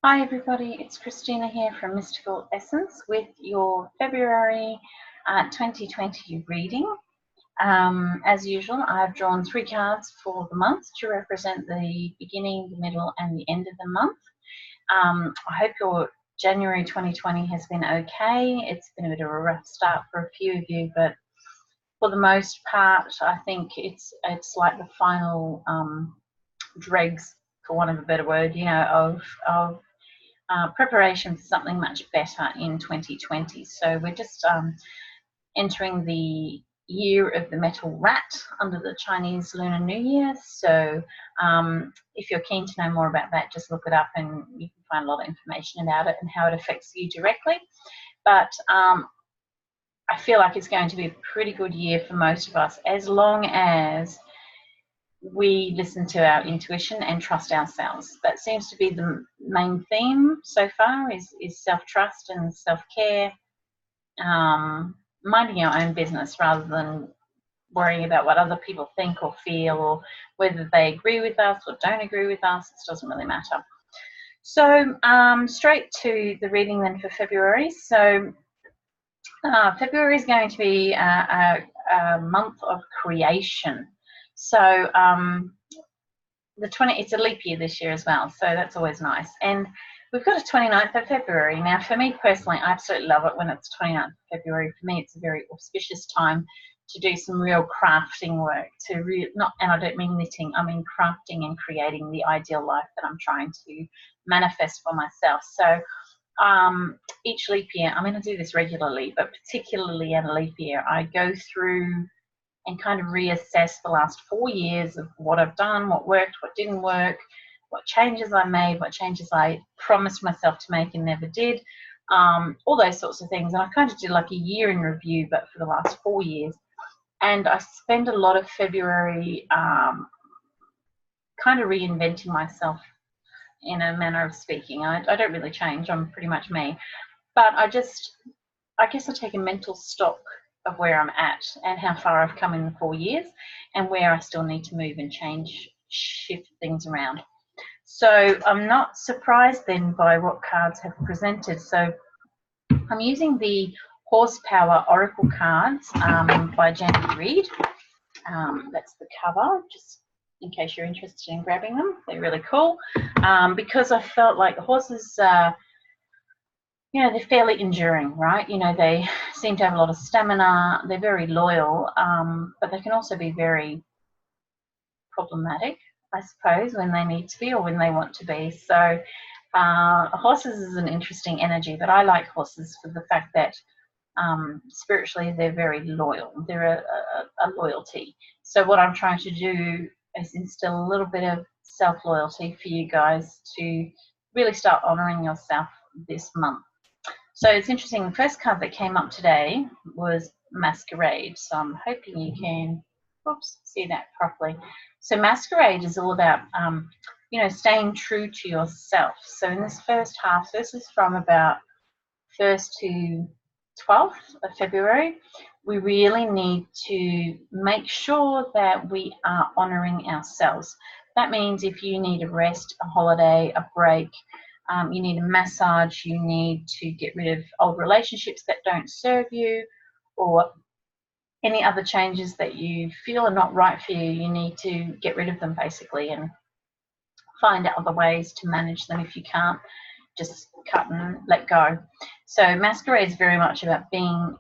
Hi everybody, it's Christina here from Mystical Essence with your February 2020 reading. As usual, I've drawn 3 cards for the month to represent the beginning, the middle and the end of the month. I hope your January 2020 has been okay. It's been a bit of a rough start for a few of you, but for the most part, I think it's like the final dregs, for want of a better word, of preparation for something much better in 2020. So we're just entering the year of the metal rat under the Chinese Lunar New Year. So if you're keen to know more about that, just look it up and you can find a lot of information about it and how it affects you directly. But I feel like it's going to be a pretty good year for most of us, as long as we listen to our intuition and trust ourselves. That seems to be the main theme so far, is self-trust and self-care, minding our own business rather than worrying about what other people think or feel, or whether they agree with us or don't agree with us. It doesn't really matter. So straight to the reading then for February. So February is going to be a month of creation. So it's a leap year this year as well, so that's always nice. And we've got a 29th of February. Now, for me personally, I absolutely love it when it's 29th of February. For me, it's a very auspicious time to do some real crafting work, and I don't mean knitting, I mean crafting and creating the ideal life that I'm trying to manifest for myself. So each leap year, I mean, I do this regularly, but particularly in a leap year, I go through and kind of reassess the last 4 years of what I've done, what worked, what didn't work, what changes I made, what changes I promised myself to make and never did, all those sorts of things. And I kind of did like a year in review, but for the last 4 years. And I spend a lot of February kind of reinventing myself, in a manner of speaking. I don't really change. I'm pretty much me. But I guess I take a mental stock of where I'm at and how far I've come in the 4 years, and where I still need to move and change, shift things around. So I'm not surprised then by what cards have presented. So I'm using the Horsepower Oracle cards by Jenny Reed. That's the cover, just in case you're interested in grabbing them. They're really cool because I felt like the horses they're fairly enduring, right? They seem to have a lot of stamina. They're very loyal, but they can also be very problematic, I suppose, when they need to be or when they want to be. So horses is an interesting energy, but I like horses for the fact that spiritually they're very loyal. They're a loyalty. So what I'm trying to do is instill a little bit of self-loyalty for you guys to really start honouring yourself this month. So it's interesting, the first card that came up today was Masquerade. So I'm hoping you can see that properly. So Masquerade is all about, staying true to yourself. So in this first half, this is from about 1st to 12th of February, we really need to make sure that we are honouring ourselves. That means if you need a rest, a holiday, a break, you need a massage, you need to get rid of old relationships that don't serve you, or any other changes that you feel are not right for you, you need to get rid of them basically and find other ways to manage them. If you can't, just cut and let go. So Masquerade is very much about being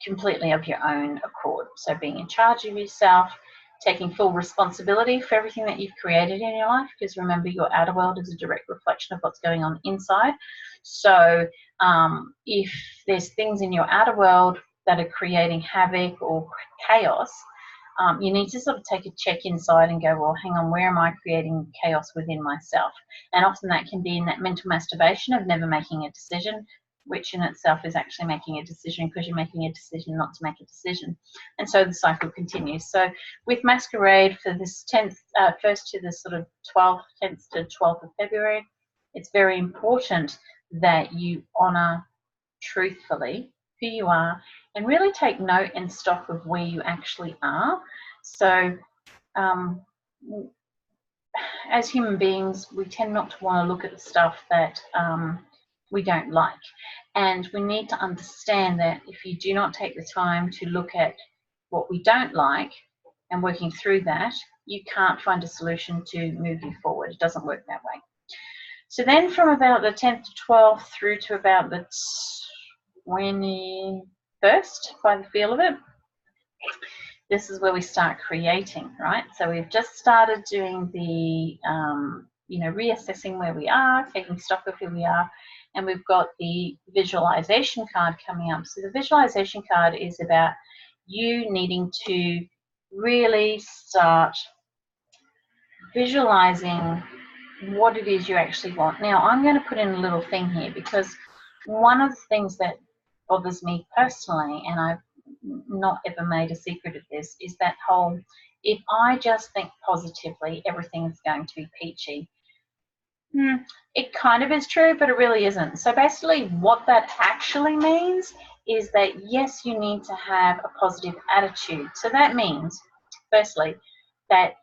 completely of your own accord. So being in charge of yourself, taking full responsibility for everything that you've created in your life, because remember, your outer world is a direct reflection of what's going on inside. So if there's things in your outer world that are creating havoc or chaos, you need to sort of take a check inside and go, well, hang on, where am I creating chaos within myself? And often that can be in that mental masturbation of never making a decision, which in itself is actually making a decision, because you're making a decision not to make a decision. And so the cycle continues. So with Masquerade, for this 10th, 1st to the sort of 12th, 10th to 12th of February, it's very important that you honour truthfully who you are and really take note and stock of where you actually are. So as human beings, we tend not to want to look at the stuff that we don't like. And we need to understand that if you do not take the time to look at what we don't like and working through that, you can't find a solution to move you forward. It doesn't work that way. So then from about the 10th to 12th through to about the 21st, by the feel of it, this is where we start creating, right? So we've just started doing the, reassessing where we are, taking stock of who we are, and we've got the visualization card coming up. So the visualization card is about you needing to really start visualizing what it is you actually want. Now, I'm going to put in a little thing here because one of the things that bothers me personally, and I've not ever made a secret of this, is that whole, if I just think positively, everything's going to be peachy. It kind of is true, but it really isn't. So basically what that actually means is that, yes, you need to have a positive attitude. So that means, firstly, that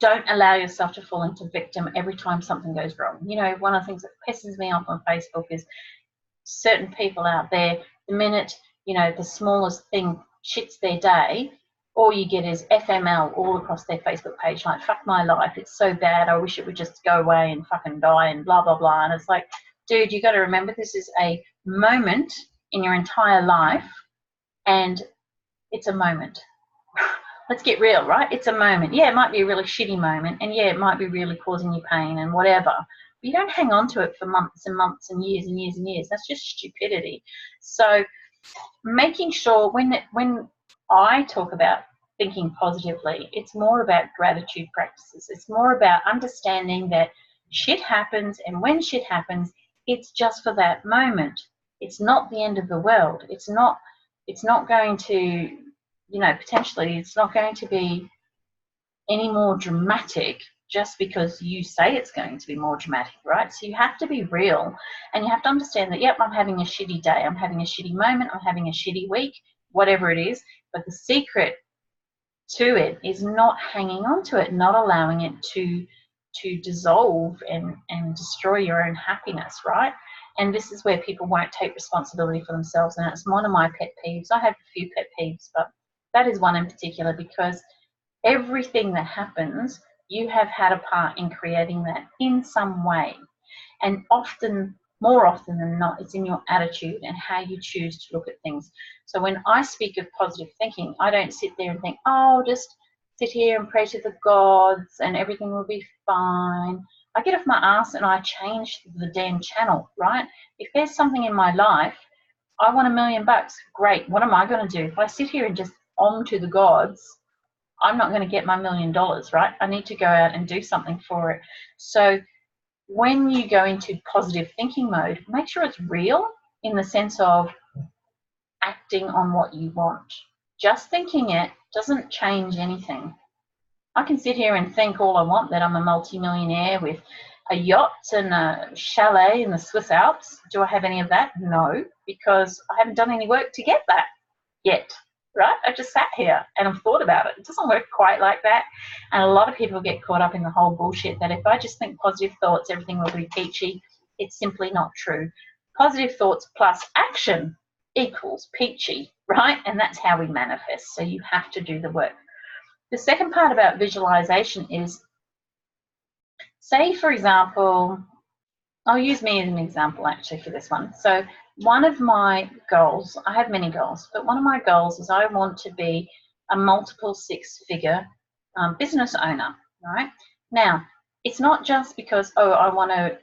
don't allow yourself to fall into victim every time something goes wrong. You know, one of the things that pisses me off on Facebook is certain people out there, the minute, the smallest thing shits their day, all you get is FML all across their Facebook page, like, fuck my life, it's so bad, I wish it would just go away and fucking die and blah, blah, blah. And it's like, dude, you got to remember this is a moment in your entire life, and it's a moment. Let's get real, right? It's a moment. Yeah, it might be a really shitty moment, and yeah, it might be really causing you pain and whatever. But you don't hang on to it for months and months and years and years and years. That's just stupidity. So making sure when I talk about thinking positively, it's more about gratitude practices. It's more about understanding that shit happens, and when shit happens, it's just for that moment. It's not the end of the world. It's not going to, potentially it's not going to be any more dramatic just because you say it's going to be more dramatic, right? So you have to be real, and you have to understand that, yep, I'm having a shitty day, I'm having a shitty moment, I'm having a shitty week, whatever it is, but the secret to it is not hanging on to it, not allowing it to dissolve and destroy your own happiness, right? And this is where people won't take responsibility for themselves, and it's one of my pet peeves. I have a few pet peeves, but that is one in particular, because everything that happens, you have had a part in creating that in some way. And more often than not, it's in your attitude and how you choose to look at things. So when I speak of positive thinking, I don't sit there and think, oh, just sit here and pray to the gods and everything will be fine. I get off my ass and I change the damn channel, right? If there's something in my life, I want $1 million, great. What am I going to do? If I sit here and just to the gods, I'm not going to get my $1 million, right? I need to go out and do something for it. So when you go into positive thinking mode, make sure it's real in the sense of acting on what you want. Just thinking it doesn't change anything. I can sit here and think all I want, that I'm a multi-millionaire with a yacht and a chalet in the Swiss Alps. Do I have any of that? No, because I haven't done any work to get that yet. Right? I just sat here and I've thought about it. It doesn't work quite like that. And a lot of people get caught up in the whole bullshit that if I just think positive thoughts, everything will be peachy. It's simply not true. Positive thoughts plus action equals peachy, right? And that's how we manifest. So you have to do the work. The second part about visualization is, say, for example, I'll use me as an example actually for this one. So one of my goals, I have many goals, but one of my goals is I want to be a multiple six-figure business owner, right? Now, it's not just because, oh, I want to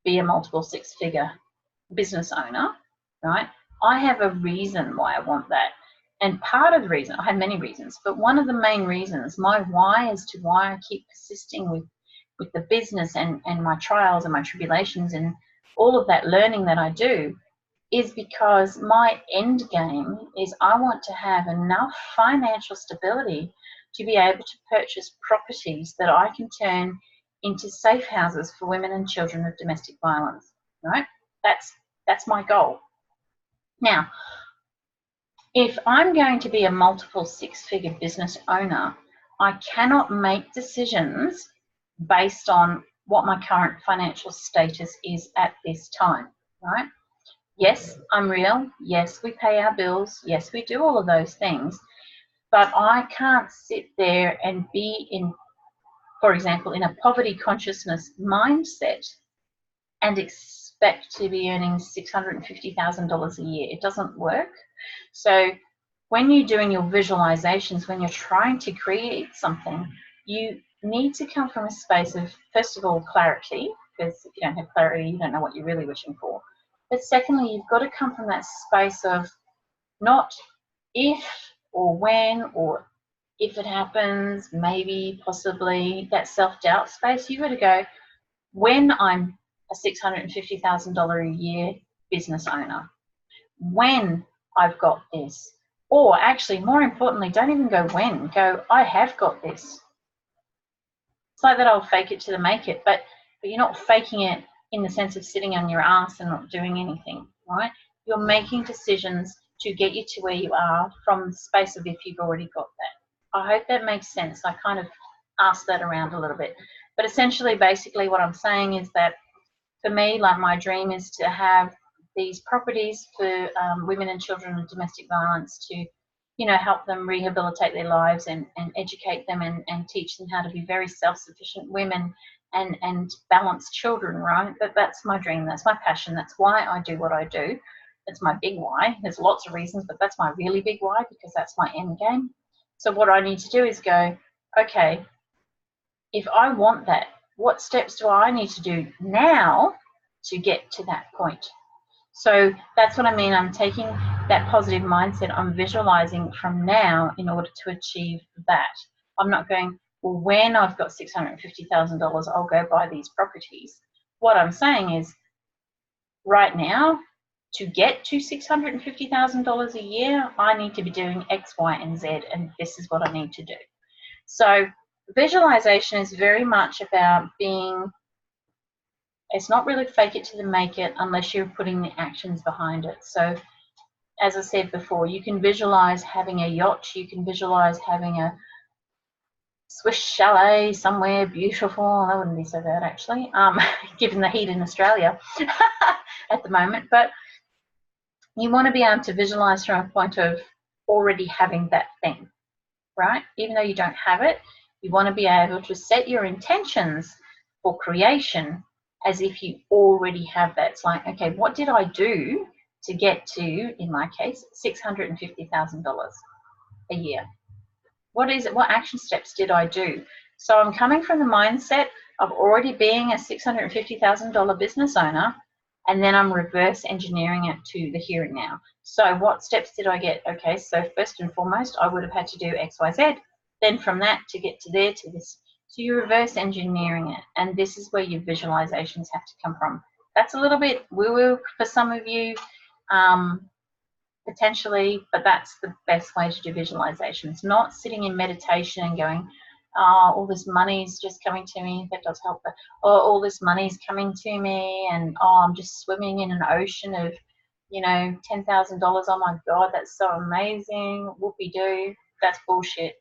be a multiple six-figure business owner, right? I have a reason why I want that. And part of the reason, I have many reasons, but one of the main reasons, my why as to why I keep persisting with the business and my trials and my tribulations and all of that learning that I do, is because my end game is I want to have enough financial stability to be able to purchase properties that I can turn into safe houses for women and children of domestic violence, right? That's my goal. Now, if I'm going to be a multiple six-figure business owner, I cannot make decisions based on what my current financial status is at this time, right? Yes, I'm real. Yes, we pay our bills. Yes, we do all of those things. But I can't sit there and be in, for example, in a poverty consciousness mindset and expect to be earning $650,000 a year. It doesn't work. So when you're doing your visualizations, when you're trying to create something, you need to come from a space of, first of all, clarity, because if you don't have clarity, you don't know what you're really wishing for. But secondly, you've got to come from that space of not if or when or if it happens, maybe, possibly, that self-doubt space. You've got to go, when I'm a $650,000 a year business owner, when I've got this, or actually, more importantly, don't even go when, go, I have got this. It's like that old fake it till they make it, but you're not faking it in the sense of sitting on your ass and not doing anything, right? You're making decisions to get you to where you are from the space of if you've already got that. I hope that makes sense. I kind of asked that around a little bit. But essentially, basically what I'm saying is that for me, like, my dream is to have these properties for women and children with domestic violence to, you know, help them rehabilitate their lives and educate them and teach them how to be very self-sufficient women and balanced children, right? That's my dream, that's my passion, that's why I do what I do. That's my big why. There's lots of reasons, but that's my really big why, because that's my end game. So what I need to do is go, okay, if I want that, what steps do I need to do now to get to that point? So that's what I mean. I'm taking that positive mindset. I'm visualizing from now in order to achieve that. I'm not going, well, when I've got $650,000, I'll go buy these properties. What I'm saying is, right now, to get to $650,000 a year, I need to be doing X, Y, and Z, and this is what I need to do. So visualization is very much about being, it's not really fake it till you make it unless you're putting the actions behind it. So as I said before, you can visualize having a yacht, you can visualize having a Swiss chalet somewhere beautiful. That wouldn't be so bad, actually, given the heat in Australia at the moment. But you want to be able to visualize from a point of already having that thing, right? Even though you don't have it, you want to be able to set your intentions for creation as if you already have that. It's like, okay, what did I do to get to, in my case, $650,000 a year? What is it? What action steps did I do? So I'm coming from the mindset of already being a $650,000 business owner, and then I'm reverse engineering it to the here and now. So what steps did I get? Okay, so first and foremost, I would have had to do X, Y, Z. Then from that to get to there to this. So you're reverse engineering it, and this is where your visualizations have to come from. That's a little bit woo-woo for some of you, potentially, but that's the best way to do visualizations. Not sitting in meditation and going, oh, all this money's just coming to me. That does help, but oh, all this money's coming to me, and oh, I'm just swimming in an ocean of, you know, $10,000. Oh my God, that's so amazing. Whoopie-doo. That's bullshit.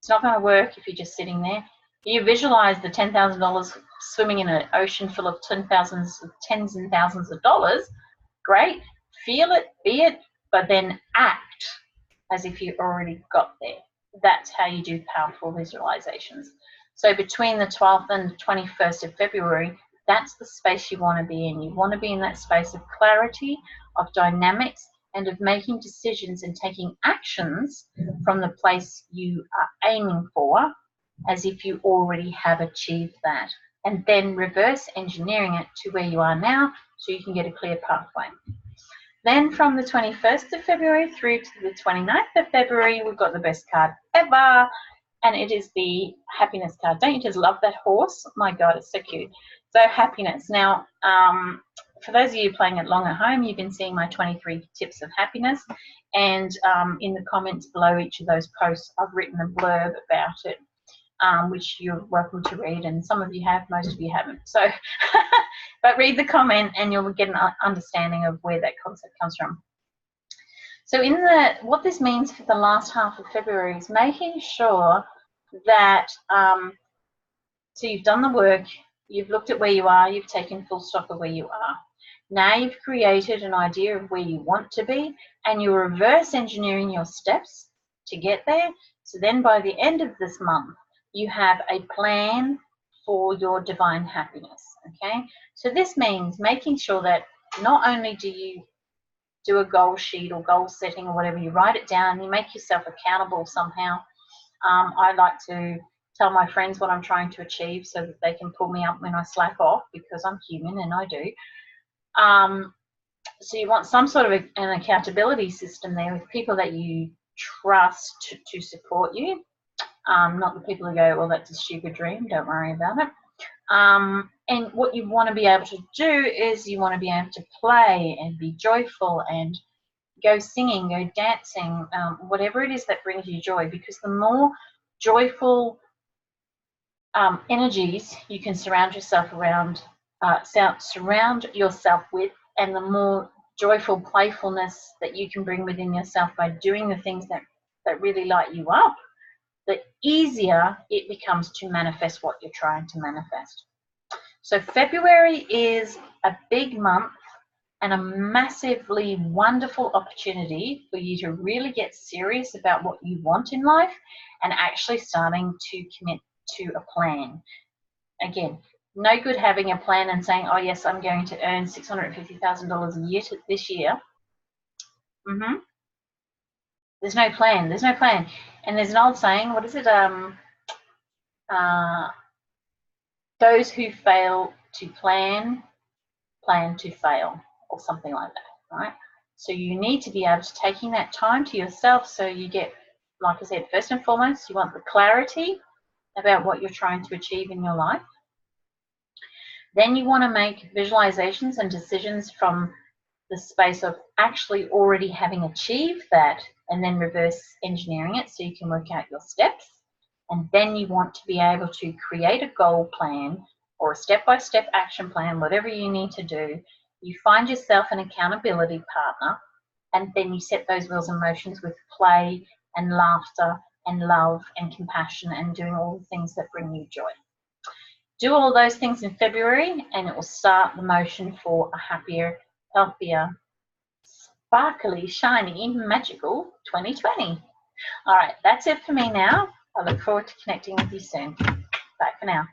It's not going to work if you're just sitting there. You visualize the $10,000 swimming in an ocean full of tens and thousands of dollars. Great. Feel it, be it, but then act as if you already got there. That's how you do powerful visualizations. So between the 12th and the 21st of February, that's the space you want to be in. You want to be in that space of clarity, of dynamics, and of making decisions and taking actions from the place you are aiming for, as if you already have achieved that. And then reverse engineering it to where you are now so you can get a clear pathway. Then from the 21st of February through to the 29th of February, we've got the best card ever, and it is the happiness card. Don't you just love that horse? My God, it's so cute. So happiness. Now, for those of you playing it along at home, you've been seeing my 23 tips of happiness, and in the comments below each of those posts, I've written a blurb about it, which you're welcome to read, and some of you have, most of you haven't. So, but read the comment and you'll get an understanding of where that concept comes from. So what this means for the last half of February is making sure that So you've done the work, you've looked at where you are, you've taken full stock of where you are. Now you've created an idea of where you want to be, and you're reverse engineering your steps to get there. So then by the end of this month, you have a plan for your divine happiness, okay? So this means making sure that not only do you do a goal sheet or goal setting or whatever, you write it down, you make yourself accountable somehow. I like to tell my friends what I'm trying to achieve so that they can pull me up when I slack off, because I'm human and I do. So you want some sort of an accountability system there with people that you trust to support you, not the people who go, well, that's a stupid dream, don't worry about it. And what you want to be able to do is you want to be able to play and be joyful and go singing, go dancing, whatever it is that brings you joy, because the more joyful energies you can surround yourself with, and the more joyful playfulness that you can bring within yourself by doing the things that really light you up, the easier it becomes to manifest what you're trying to manifest. So February is a big month and a massively wonderful opportunity for you to really get serious about what you want in life and actually starting to commit to a plan. Again, no good having a plan and saying, oh yes, I'm going to earn $650,000 a year this year. There's no plan. There's no plan. And there's an old saying, what is it? Those who fail to plan to fail, or something like that, right? So you need to be able to taking that time to yourself, so you get, like I said, first and foremost, you want the clarity about what you're trying to achieve in your life. Then you want to make visualizations and decisions from the space of actually already having achieved that, and then reverse engineering it so you can work out your steps. And then you want to be able to create a goal plan or a step-by-step action plan, whatever you need to do. You find yourself an accountability partner, and then you set those wheels in motion with play and laughter and love and compassion and doing all the things that bring you joy. Do all those things in February, and it will start the motion for a happier, healthier, sparkly, shiny, magical 2020. All right, that's it for me now. I look forward to connecting with you soon. Bye for now.